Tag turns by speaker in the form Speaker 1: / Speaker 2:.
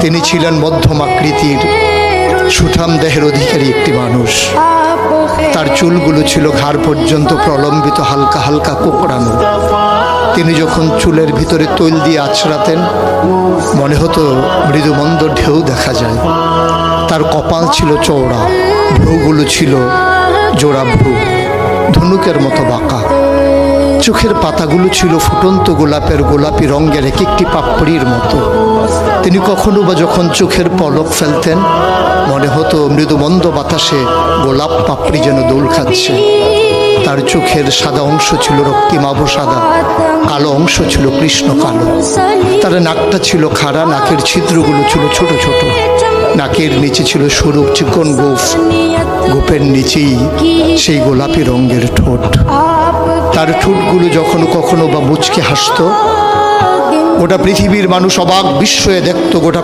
Speaker 1: তিনি ছিলেন মধ্যম আকৃতির সুঠাম দেহের অধিকারী একটি মানুষ। তার চুলগুলো ছিল ঘাড় পর্যন্ত প্রলম্বিত, হালকা হালকা কোঁকড়ানো। তিনি যখন চুলের ভিতরে তৈল দিয়ে আছড়াতেন মনে হতো মৃদুমন্দ ঢেউ দেখা যায়। তার কপাল ছিল চওড়া, ভ্রুগুলো ছিল জোড়া ভ্রু, ধনুকের মতো বাঁকা। চোখের পাতাগুলো ছিল ফুটন্ত গোলাপের গোলাপি রঙের এক একটি পাপড়ির মতো। তিনি কখনো বা যখন চোখের পলক ফেলতেন মনে হতো মৃদুমন্দ বাতাসে গোলাপ পাপড়ি যেন দোল খাচ্ছে। তার চোখের সাদা অংশ ছিল রক্তিমাভ সাদা, কালো অংশ ছিল কৃষ্ণ কালো। তার নাকটা ছিল খাড়া, নাকের ছিদ্রগুলো ছিল ছোট ছোট। নাকের নিচে ছিল সরু চিকন গোঁফ, গোঁফের নিচেই সেই গোলাপি রঙের ঠোঁট। তার ঠোঁটগুলো যখন কখনো বা মুচকে হাসত, গোটা পৃথিবীর মানুষ অবাক বিস্ময়ে দেখত। গোটা